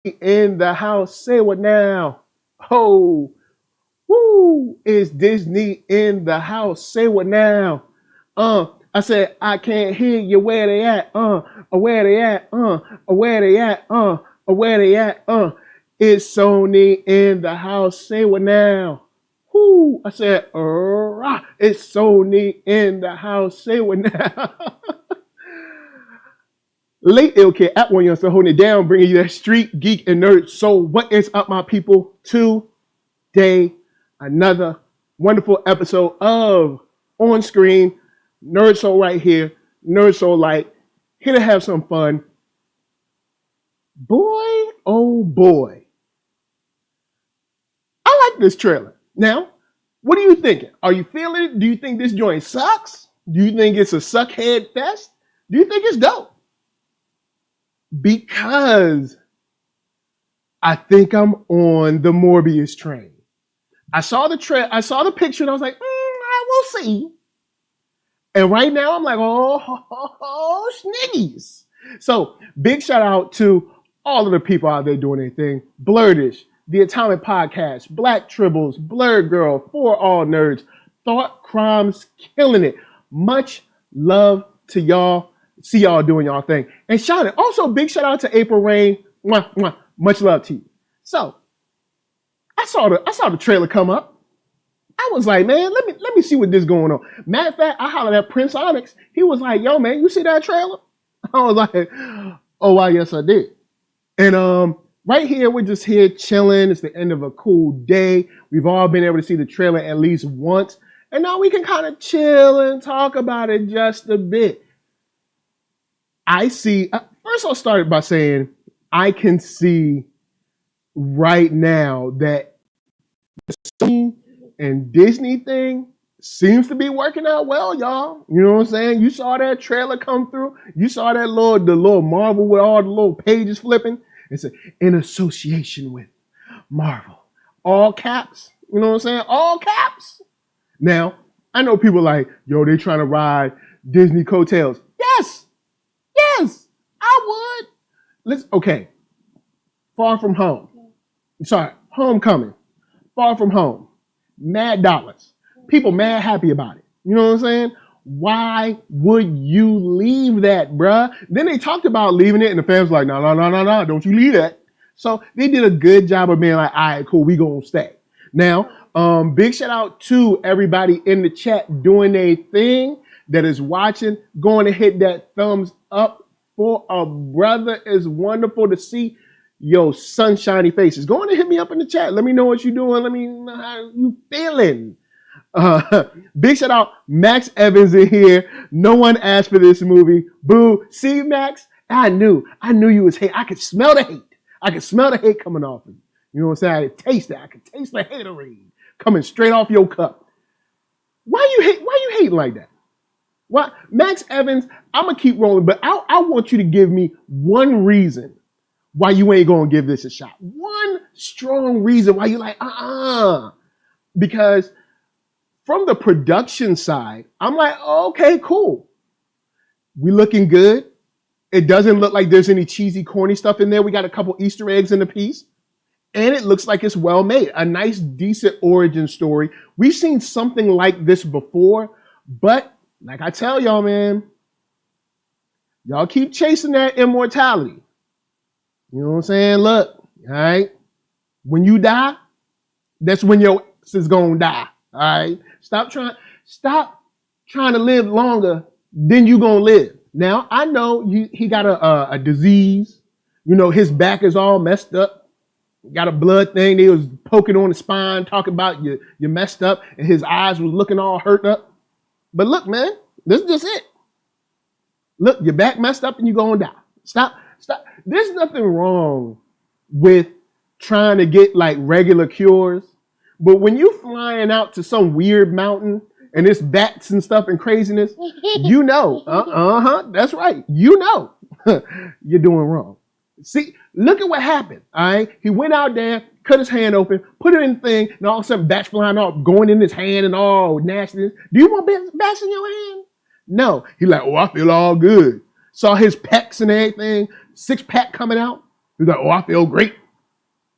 in the house. Say what now? Oh, woo! Is Disney in the house? Say what now? I said I can't hear you. Where they at? Where they at? Where they at? Where they at? Is Sony in the house? Say what now? Whoo! I said, it's Sony in the house. Say what now? Late ill kid at OneYoungsta holding it down, bringing you that street geek and nerd. So what is up, my people? Today, another wonderful episode of On Screen NERDSoul right here. NERDSoul Light, here to have some fun. Boy, oh boy, I like this trailer. Now, what are you thinking? Are you feeling it? Do you think this joint sucks? Do you think it's a suckhead fest? Do you think it's dope? Because I think I'm on the Morbius train. I saw the picture and I was like, I will see. And right now I'm like, oh, sniggies. So big shout out to all of the people out there doing their thing. Blurdish, The Atomic Podcast, Black Tribbles, Blurred Girl, For All Nerds, Thought Crimes, killing it. Much love to y'all. See y'all doing y'all thing. And shout out, also big shout out to April Rain. Mwah, mwah. Much love to you. So I saw the trailer come up. I was like, man, let me see what this going on. Matter of fact, I hollered at Prince Onyx. He was like, yo, man, you see that trailer? I was like, oh, wow, yes, I did. And right here, we're just here chilling. It's the end of a cool day. We've all been able to see the trailer at least once. And now we can kind of chill and talk about it just a bit. I see, first I'll start by saying, I can see right now that the Sony and Disney thing seems to be working out well, y'all. You know what I'm saying? You saw that trailer come through. You saw that the little Marvel with all the little pages flipping. It's in association with Marvel. All caps. You know what I'm saying? All caps. Now, I know people like, yo, they trying to ride Disney coattails. Yes, I would. Okay. Far From Home. Sorry, Homecoming. Far From Home. Mad dollars. People mad happy about it. You know what I'm saying? Why would you leave that, bruh? Then they talked about leaving it, and the fans were like, no, don't you leave that. So they did a good job of being like, all right, cool, we gonna stay. Now, big shout out to everybody in the chat doing a thing that is watching, going to hit that thumbs up for a brother. Is wonderful to see your sunshiny faces. Go on and hit me up in the chat. Let me know what you're doing. Let me know how you feeling. Big shout out, Max Evans in here. No one asked for this movie. Boo. See, Max? I knew you was hate. I could smell the hate. I could smell the hate coming off of you. You know what I'm saying? I could taste it. I could taste the haterade coming straight off your cup. Why you hating like that? Why, Max Evans, I'm going to keep rolling, but I want you to give me one reason why you ain't going to give this a shot. One strong reason why you're like, Because from the production side, I'm like, okay, cool. We looking good. It doesn't look like there's any cheesy, corny stuff in there. We got a couple Easter eggs in the piece. And it looks like it's well made. A nice, decent origin story. We've seen something like this before, but like I tell y'all, man, y'all keep chasing that immortality. You know what I'm saying? Look, all right? When you die, that's when your ass is going to die, all right? Stop trying to live longer than you going to live. Now, I know he got a disease. You know, his back is all messed up. Got a blood thing. They was poking on the spine, talking about you messed up, and his eyes was looking all hurt up. But look, man, this is just it. Look, your back messed up and you're going to die. Stop. There's nothing wrong with trying to get like regular cures. But when you flying out to some weird mountain and it's bats and stuff and craziness, you know, that's right. You know, you're doing wrong. See, look at what happened, all right? He went out there, cut his hand open, put it in the thing, and all of a sudden bats flying off, going in his hand and all nastiness. Do you want bats in your hand? No. He like, oh, I feel all good. Saw his pecs and everything, 6-pack coming out. He's like, oh, I feel great.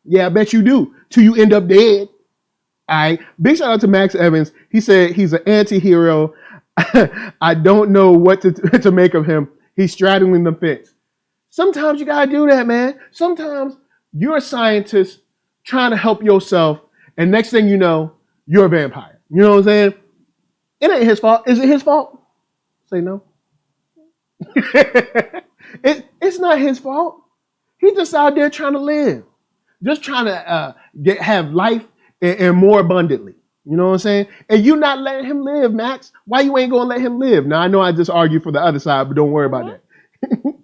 Yeah, I bet you do. Till you end up dead. All right. Big shout out to Max Evans. He said he's an anti-hero. I don't know what to make of him. He's straddling the fence. Sometimes you got to do that, man. Sometimes you're a scientist trying to help yourself, and next thing you know, you're a vampire. You know what I'm saying? It ain't his fault. Is it his fault? Say no. It's not his fault. He's just out there trying to live. Just trying to have life and more abundantly. You know what I'm saying? And you not letting him live, Max. Why you ain't gonna let him live? Now I know I just argue for the other side, but don't worry about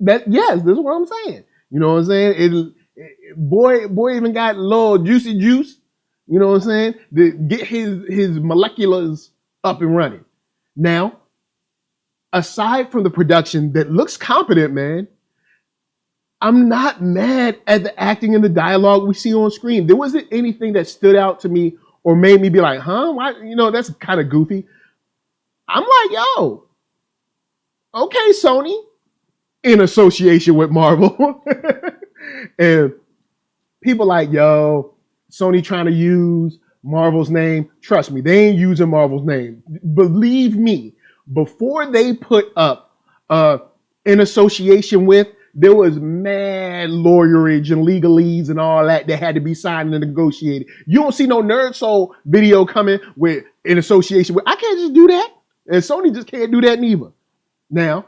that. Yes, this is what I'm saying. You know what I'm saying? Boy even got little juicy juice. You know what I'm saying? To get his moleculars up and running. Now, aside from the production that looks competent, man, I'm not mad at the acting and the dialogue we see on screen. There wasn't anything that stood out to me or made me be like, huh? Why? You know, that's kind of goofy. I'm like, yo, okay, Sony, in association with Marvel. And people like, yo, Sony trying to use Marvel's name. Trust me, they ain't using Marvel's name. Believe me, before they put up in association with, there was mad lawyerage and legalese and all that had to be signed and negotiated. You don't see no NERDSoul video coming with in association with. I can't just do that. And Sony just can't do that neither. Now,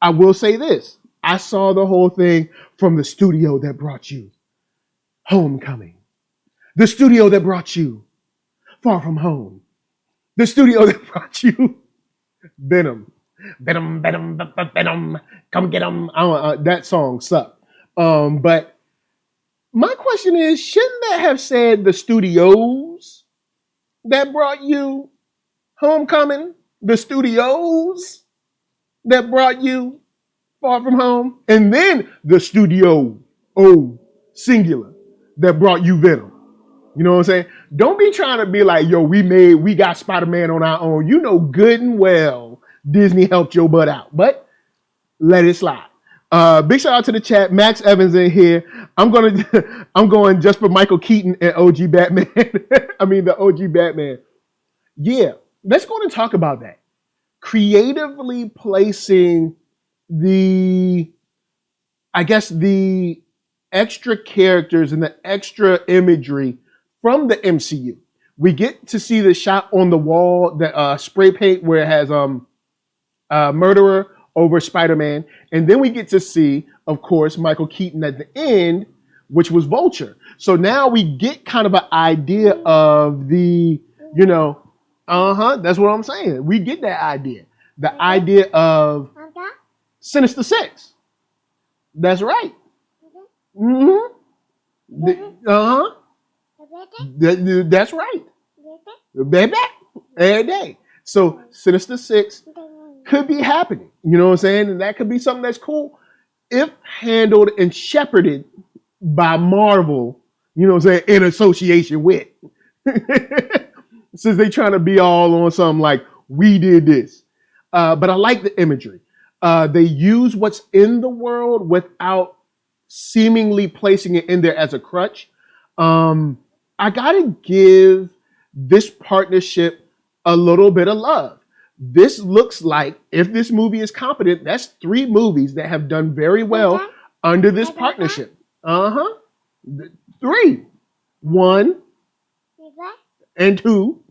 I will say this. I saw the whole thing from the studio that brought you Homecoming. The studio that brought you Far From Home. The studio that brought you Venom. Venom, come get him. That song sucked. But my question is, shouldn't that have said the studios that brought you Homecoming? The studios that brought you Far From Home? And then the studio, singular, that brought you Venom. You know what I'm saying? Don't be trying to be like, yo, we got Spider-Man on our own. You know good and well Disney helped your butt out, but let it slide. Big shout out to the chat. Max Evans in here. I'm going just for Michael Keaton and OG Batman. I mean the OG Batman. Yeah, let's go and talk about that. Creatively placing the extra characters and the extra imagery from the MCU. We get to see the shot on the wall, that spray paint where it has Murderer over Spider-Man. And then we get to see, of course, Michael Keaton at the end, which was Vulture. So now we get kind of an idea of the, that's what I'm saying. We get that idea. The idea of Sinister Six. That's right. Mm-hmm. That's right. Baby, every day. So Sinister Six could be happening. You know what I'm saying? And that could be something that's cool if handled and shepherded by Marvel, you know what I'm saying, in association with. Since they trying to be all on something like, we did this. But I like the imagery. They use what's in the world without seemingly placing it in there as a crutch. I gotta give this partnership a little bit of love. This looks like, if this movie is competent, that's 3 movies that have done very well under this partnership. 3. 1 and 2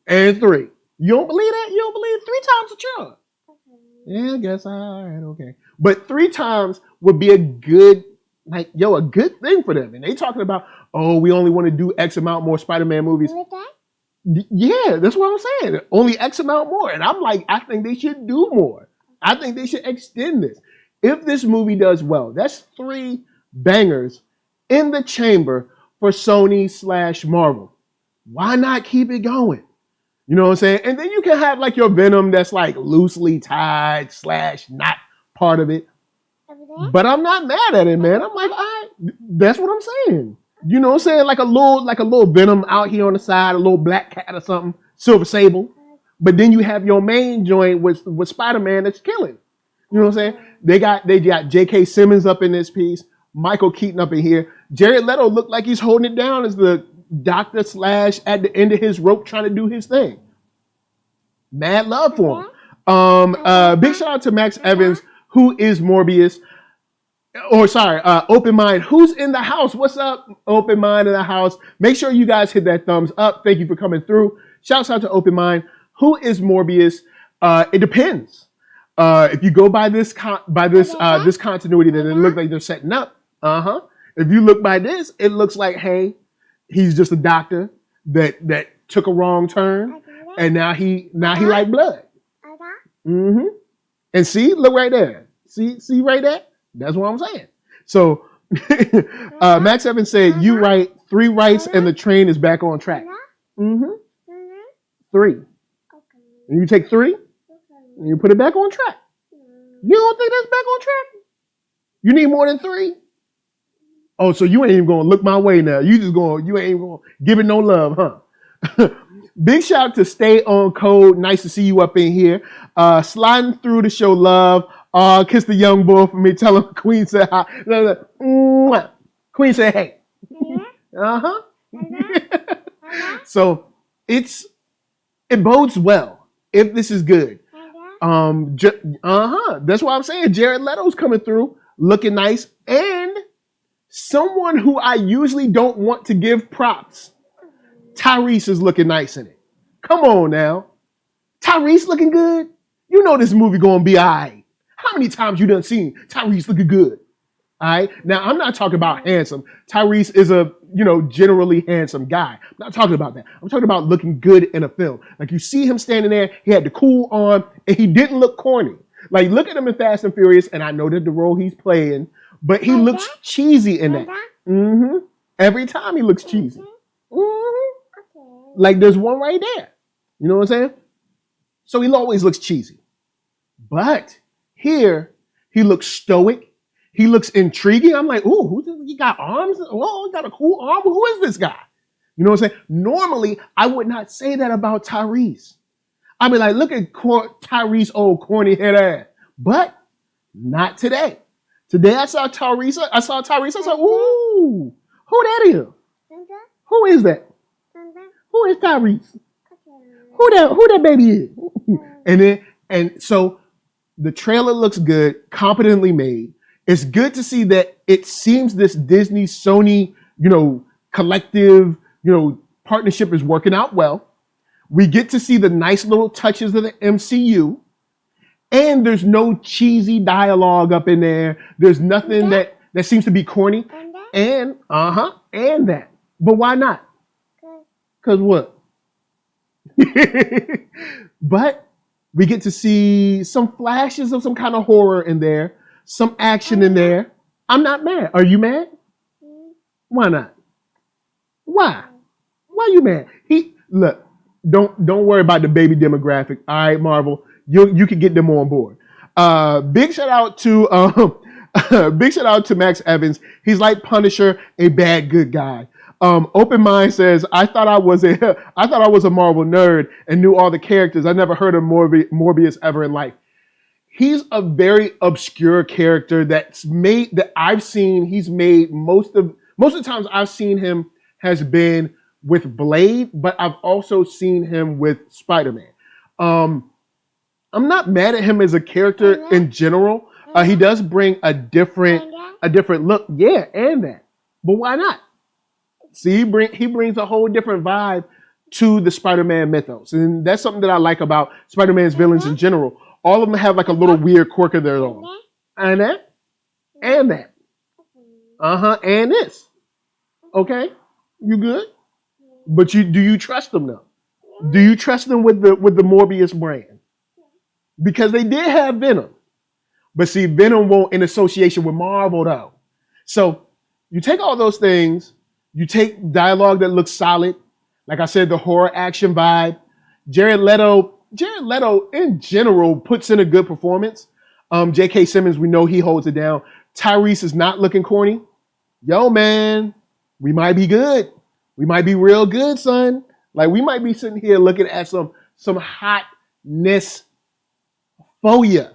and 3. You don't believe that? You don't believe 3 times a charm? Yeah, I guess. All right, okay. But 3 times would be a good thing for them. And they talking about, we only want to do X amount more Spider-Man movies. Yeah, that's what I'm saying. Only X amount more. And I'm like, I think they should do more. I think they should extend this. If this movie does well, that's 3 bangers in the chamber for Sony/Marvel. Why not keep it going? You know what I'm saying? And then you can have like your Venom that's like loosely tied / not part of it. But I'm not mad at it, man. I'm like, all right, that's what I'm saying. You know what I'm saying? Like a little Venom out here on the side, a little Black Cat or something, Silver Sable. But then you have your main joint with Spider-Man that's killing. You know what I'm saying? They got J.K. Simmons up in this piece. Michael Keaton up in here. Jared Leto looked like he's holding it down as the doctor slash at the end of his rope trying to do his thing. Mad love for him. Big shout out to Max Evans, who is Morbius. Open Mind. Who's in the house? What's up, Open Mind in the house? Make sure you guys hit that thumbs up. Thank you for coming through. Shouts out to Open Mind. Who is Morbius? It depends. If you go by this continuity that it looks like they're setting up, if you look by this, it looks like, hey, he's just a doctor that took a wrong turn, and now he like blood. And see, look right there. See right there. That's what I'm saying. So Max Evans said, "You write 3 rights, and the train is back on track." 3. And you take 3, and you put it back on track. You don't think that's back on track? You need more than 3? Oh, so you ain't even gonna look my way now. You ain't even gonna give it no love, huh? Big shout out to Stay On Code. Nice to see you up in here. Sliding through to show love. Kiss the young boy for me. Tell him Queen said hi. Queen said hey. So it bodes well if this is good. That's why I'm saying Jared Leto's coming through looking nice, and someone who I usually don't want to give props, Tyrese is looking nice in it. Come on now. Tyrese looking good. You know this movie gonna be all right. How many times you done seen Tyrese looking good? All right. Now, I'm not talking about handsome. Tyrese is a, generally handsome guy. I'm not talking about that. I'm talking about looking good in a film. Like, you see him standing there, he had the cool on, and he didn't look corny. Like, look at him in Fast and Furious, and I know that the role he's playing, but he looks cheesy in that. Every time he looks cheesy. Like, there's one right there. You know what I'm saying? So he always looks cheesy. But here, he looks stoic. He looks intriguing. I'm like, ooh, who's this? He got arms? Oh, he got a cool arm. Who is this guy? You know what I'm saying? Normally, I would not say that about Tyrese. I'd be like, look at Tyrese, old corny head ass. But not today. Today, I saw Tyrese. I said, ooh, who that is? Who is that? Who is Tyrese? Who that baby is? and so the trailer looks good, competently made. It's good to see that it seems this Disney Sony, collective, partnership is working out well. We get to see the nice little touches of the MCU, and there's no cheesy dialogue up in there. There's nothing that seems to be corny. And that. But why not? Because what? But we get to see some flashes of some kind of horror in there, some action in there. I'm not mad. Are you mad? Why not? Why? Why you mad? Look, don't worry about the baby demographic. All right, Marvel, you can get them on board. Big shout out to Max Evans. He's like Punisher, a bad good guy. Open Mind says, I thought I was a Marvel nerd and knew all the characters. I never heard of Morbius ever in life. He's a very obscure character that I've seen. He's made most of the times I've seen him has been with Blade, but I've also seen him with Spider-Man. I'm not mad at him as a character in general. He does bring a different look. Yeah, and that. But why not? See, he brings a whole different vibe to the Spider-Man mythos. And that's something that I like about Spider-Man's villains in general. All of them have like a little weird quirk of their own. And that. And that. And this. Okay? You good? But do you trust them though? Do you trust them with the Morbius brand? Because they did have Venom. But see, Venom won't in association with Marvel though. So you take all those things, you take dialogue that looks solid. Like I said, the horror action vibe. Jared Leto in general puts in a good performance. J.K. Simmons, we know he holds it down. Tyrese is not looking corny. Yo, man, we might be good. We might be real good, son. Like, we might be sitting here looking at some hotness for ya.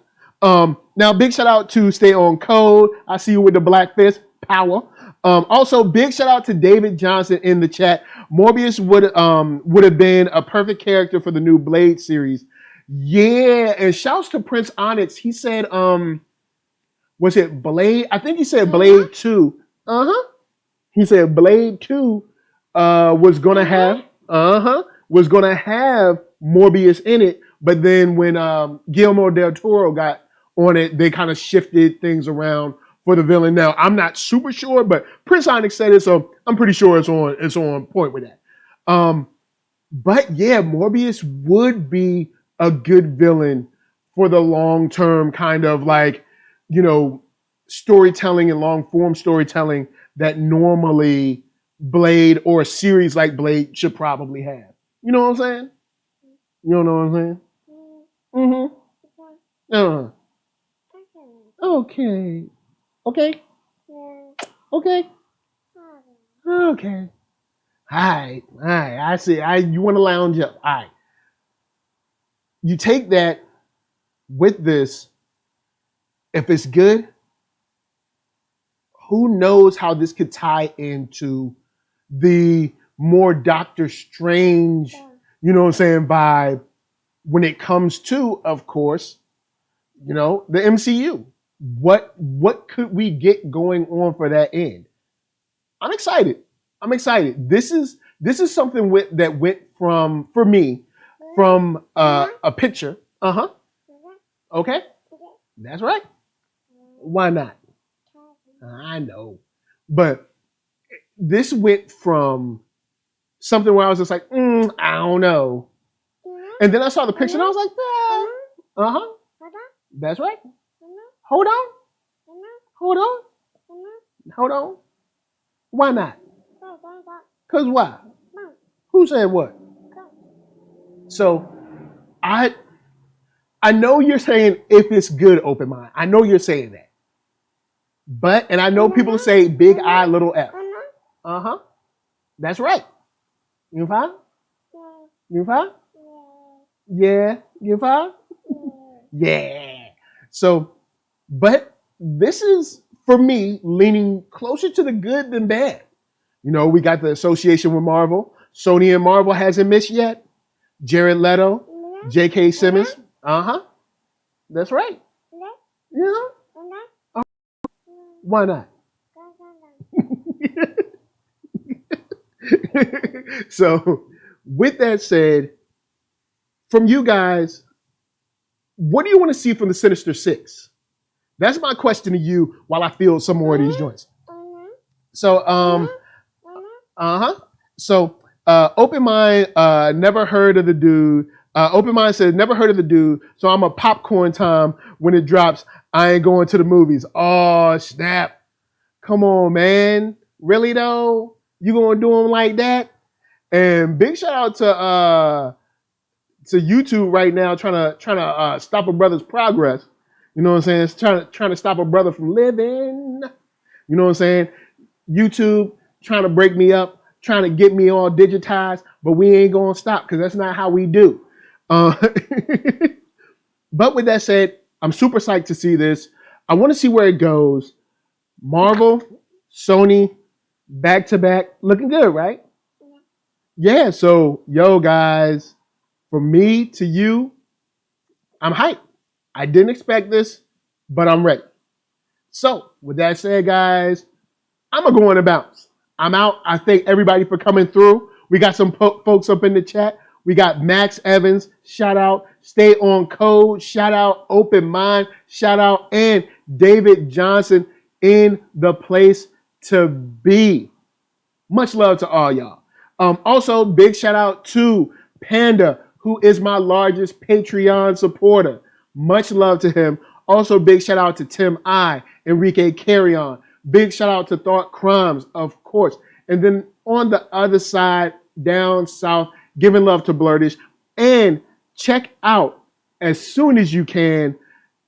Now, big shout out to Stay On Code. I see you with the black fist. power. Also, big shout out to David Johnson in the chat. Morbius would have been a perfect character for the new Blade series. Yeah, and shouts to Prince Onyx. He said, was it Blade? I think he said Blade 2. He said Blade 2 was gonna have Morbius in it, but then when Guillermo del Toro got on it, they kind of shifted things around for the villain. Now, I'm not super sure, but Prince Onyx said it, so I'm pretty sure it's on point with that. But yeah, Morbius would be a good villain for the long term kind of like, storytelling and long form storytelling that normally Blade or a series like Blade should probably have. You know what I'm saying? You don't know what I'm saying? Okay. Okay. Okay. Okay. All right. I see. You want to lounge up. All right. You take that with this. If it's good, who knows how this could tie into the more Doctor Strange, vibe when it comes to, of course, the MCU. What could we get going on for that end? I'm excited. This is something that went from, for me, from a picture. Okay. That's right. Why not? I know. But this went from something where I was just like, I don't know. And then I saw the picture and I was like, that's right. Hold on. Why not? Because why? Who said what? So I know you're saying if it's good, open mind. I know you're saying that. And I know people say big I, little F. That's right. You fine? You fine? Yeah. You fine? Yeah. So, but this is, for me, leaning closer to the good than bad. We got the association with Marvel. Sony and Marvel hasn't missed yet. Jared Leto, J.K. Simmons. That's right. Why not? So, with that said, from you guys, what do you want to see from the Sinister Six? That's my question to you while I feel some more of these joints. So, Open Mind, never heard of the dude. Open Mind says, never heard of the dude, so I'm a popcorn time when it drops. I ain't going to the movies. Oh, snap. Come on, man. Really, though? You gonna do them like that? And big shout out to YouTube right now trying to stop a brother's progress. You know what I'm saying? It's trying to stop a brother from living. You know what I'm saying? YouTube trying to break me up, trying to get me all digitized, but we ain't gonna stop because that's not how we do. But with that said, I'm super psyched to see this. I want to see where it goes. Marvel, Sony, back to back, looking good, right? Yeah. So, guys, from me to you, I'm hyped. I didn't expect this, but I'm ready. So, with that said, guys, I'm going to go on and bounce. I'm out. I thank everybody for coming through. We got some folks up in the chat. We got Max Evans, shout out. Stay on code, shout out. Open Mind, shout out. And David Johnson in the place to be. Much love to all y'all. Also, big shout out to Panda, who is my largest Patreon supporter. Much love to him. Also, big shout out to Tim I, Enrique Carrion. Big shout out to Thought Crimes, of course. And then on the other side, down south, giving love to Blurtish. And check out, as soon as you can,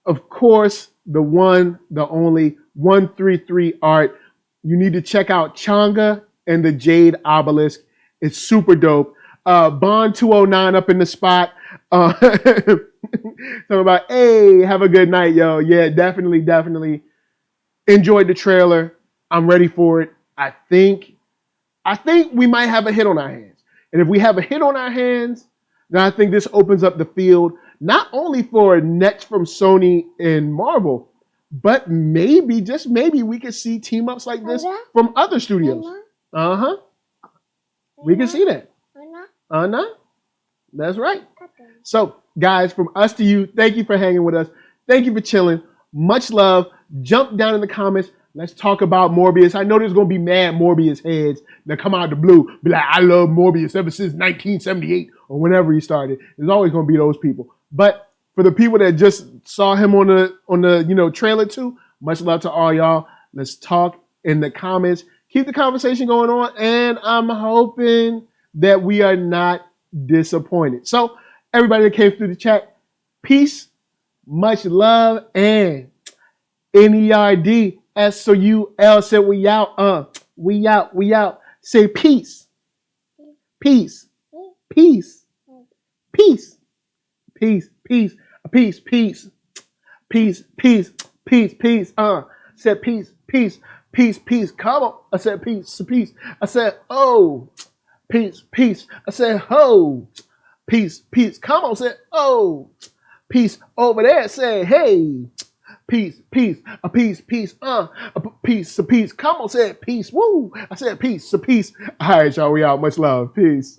of course, the one, the only 133 art. You need to check out Changa and the Jade Obelisk. It's super dope. Bond 209 up in the spot. Talking about, hey, have a good night, yo. Yeah, definitely enjoyed the trailer. I'm ready for it. I think we might have a hit on our hands. And if we have a hit on our hands, then I think this opens up the field, not only for next from Sony and Marvel, but maybe, just maybe, we could see team ups like this from other studios. Uh-huh. We can see that. That's right. So, guys, from us to you, thank you for hanging with us. Thank you for chilling. Much love. Jump down in the comments. Let's talk about Morbius. I know there's going to be mad Morbius heads that come out of the blue. Be like, I love Morbius ever since 1978 or whenever he started. There's always going to be those people. But for the people that just saw him on the trailer too, much love to all y'all. Let's talk in the comments. Keep the conversation going on. And I'm hoping that we are not disappointed. So everybody that came through the chat, peace, much love, and NERDSoul said we out. We out. Say peace. Peace. Peace. Peace. Peace. Peace. Peace. Peace. Peace. Peace. Peace. Peace. Said peace. Peace. Peace. Peace. Come on. I said peace. Peace. I said oh. Peace. Peace. I said ho. Peace. Peace. Come on. Said oh. Peace over there. Say hey. Peace, peace, a peace, peace, a peace, a peace. Come on, said peace. Woo! I said peace, a peace. All right, y'all, we out. Much love. Peace.